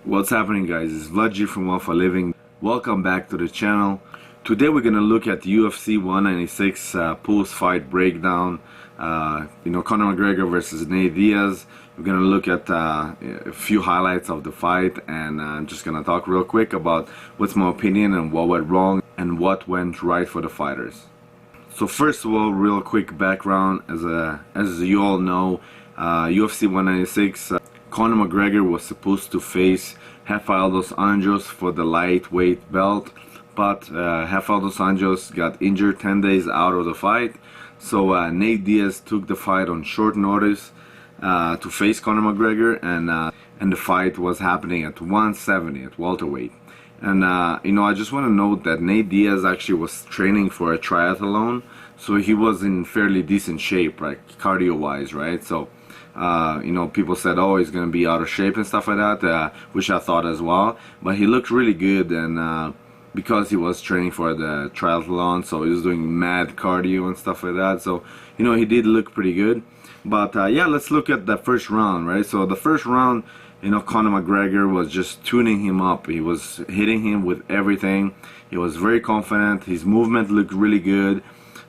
What's happening, guys? It's Vlad from Alpha Living. Welcome back to the channel. Today we're gonna look at UFC 196 post-fight breakdown. Conor McGregor versus Nate Diaz. We're gonna look at a few highlights of the fight, and I'm just gonna talk real quick about what's my opinion and what went wrong and what went right for the fighters. So first of all, real quick background. As you all know, UFC 196. Conor McGregor was supposed to face Rafael dos Anjos for the lightweight belt, but Rafael dos Anjos got injured 10 days out of the fight. So Nate Diaz took the fight on short notice to face Conor McGregor, and the fight was happening at 170 at welterweight. And I just want to note that Nate Diaz actually was training for a triathlon, so he was in fairly decent shape, right, cardio-wise, right? So people said, oh, he's going to be out of shape and stuff like that, which I thought as well. But he looked really good, and because he was training for the triathlon, so he was doing mad cardio and stuff like that. So, he did look pretty good. But, yeah, let's look at the first round, right? So the first round, Conor McGregor was just tuning him up. He was hitting him with everything. He was very confident. His movement looked really good.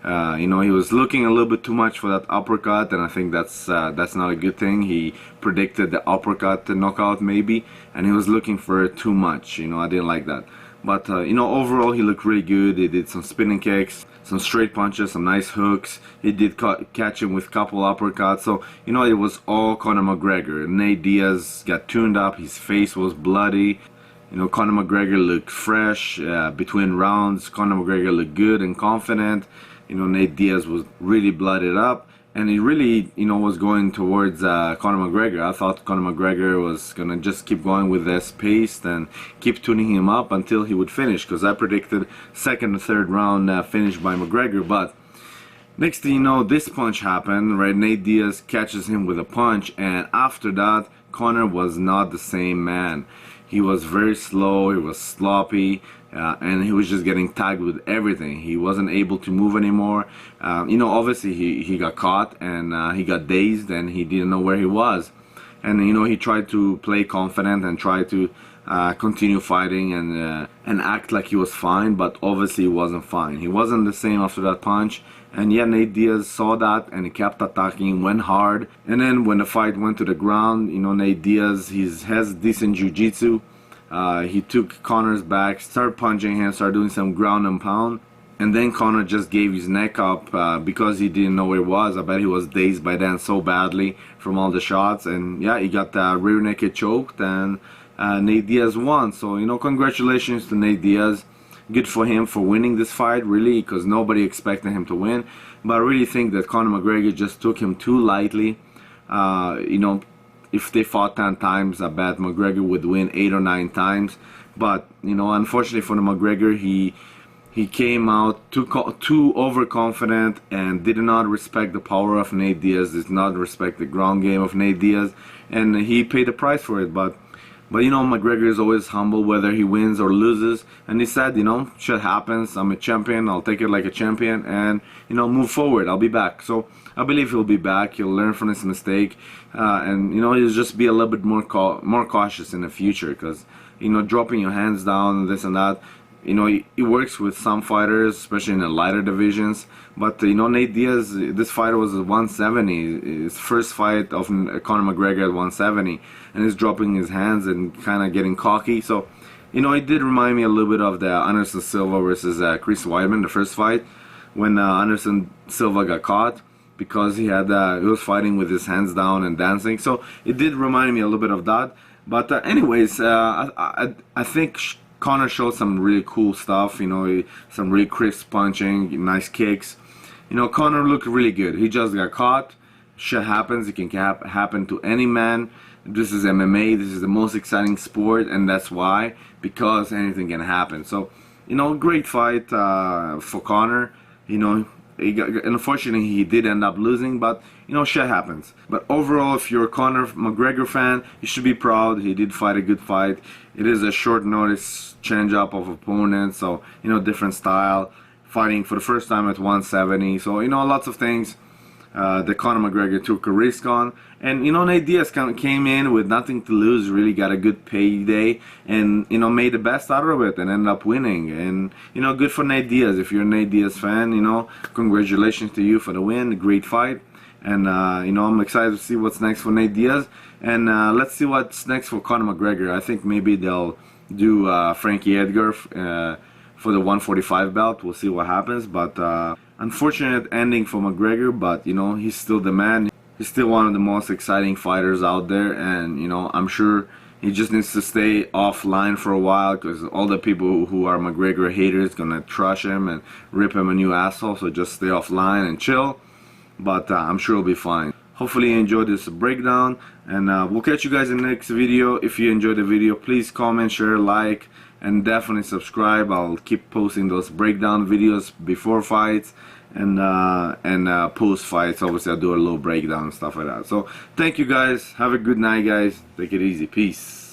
He was looking a little bit too much for that uppercut, and I think that's not a good thing. He predicted the uppercut to knockout maybe, and he was looking for it too much. I didn't like that. But overall he looked really good. He did some spinning kicks, some straight punches, some nice hooks. He did catch him with a couple uppercuts. So it was all Conor McGregor. Nate Diaz got tuned up. His face was bloody. Conor McGregor looked fresh between rounds. Conor McGregor looked good and confident. Nate Diaz was really blooded up, and he really, was going towards Conor McGregor. I thought Conor McGregor was gonna just keep going with this pace and keep tuning him up until he would finish, because I predicted second and third round finish by McGregor. But next thing you know, this punch happened, right? Nate Diaz catches him with a punch, and after that, Conor was not the same man. He was very slow, he was sloppy, and he was just getting tagged with everything. He wasn't able to move anymore. Obviously he got caught, and he got dazed, and he didn't know where he was. And he tried to play confident and try to continue fighting and act like he was fine, but obviously he wasn't fine. He wasn't the same after that punch. And yeah, Nate Diaz saw that, and he kept attacking, went hard. And then when the fight went to the ground, Nate Diaz, he has decent jiu-jitsu. He took Conor's back, started punching him, started doing some ground and pound. And then Conor just gave his neck up because he didn't know where he was. I bet he was dazed by then so badly from all the shots. And yeah, he got rear naked choked, and Nate Diaz won. So, congratulations to Nate Diaz. Good for him for winning this fight, really, because nobody expected him to win. But I really think that Conor McGregor just took him too lightly. If they fought 10 times, I bet McGregor would win 8 or 9 times. But, unfortunately for the McGregor, he came out too overconfident and did not respect the power of Nate Diaz, did not respect the ground game of Nate Diaz, and he paid the price for it. But McGregor is always humble whether he wins or loses, and he said, shit happens, I'm a champion, I'll take it like a champion, and move forward, I'll be back. So I believe he'll be back, he'll learn from his mistake, and he'll just be a little bit more cautious in the future, because dropping your hands down and this and that, it works with some fighters, especially in the lighter divisions. But Nate Diaz, this fighter was at 170, his first fight of Conor McGregor at 170, and he's dropping his hands and kind of getting cocky. So it did remind me a little bit of the Anderson Silva versus Chris Weidman, the first fight, when Anderson Silva got caught because he was fighting with his hands down and dancing. So it did remind me a little bit of that. But anyways, I think Conor showed some really cool stuff, some really crisp punching, nice kicks. Conor looked really good. He just got caught. Shit happens. It can happen to any man. This is MMA. This is the most exciting sport, and that's why, because anything can happen. So, great fight for Conor. Unfortunately, he did end up losing, but shit happens. But overall, if you're a Conor McGregor fan, you should be proud. He did fight a good fight. It is a short notice change up of opponents, so different style, fighting for the first time at 170. So lots of things. that Conor McGregor took a risk on. And, you know, Nate Diaz came in with nothing to lose, really got a good payday, and, you know, made the best out of it and ended up winning. And, you know, good for Nate Diaz. If you're a Nate Diaz fan, you know, congratulations to you for the win. Great fight. And, you know, I'm excited to see what's next for Nate Diaz. And let's see what's next for Conor McGregor. I think maybe they'll do Frankie Edgar for the 145 belt. We'll see what happens. But unfortunate ending for McGregor, but, you know, he's still the man. He's still one of the most exciting fighters out there, and, you know, I'm sure he just needs to stay offline for a while, because all the people who are McGregor haters gonna trash him and rip him a new asshole. So just stay offline and chill. But I'm sure he'll be fine. Hopefully you enjoyed this breakdown, and we'll catch you guys in the next video. If you enjoyed the video, please comment, share, like, and definitely subscribe. I'll keep posting those breakdown videos before fights and post fights. Obviously I'll do a little breakdown and stuff like that. So thank you guys, have a good night guys, take it easy, peace.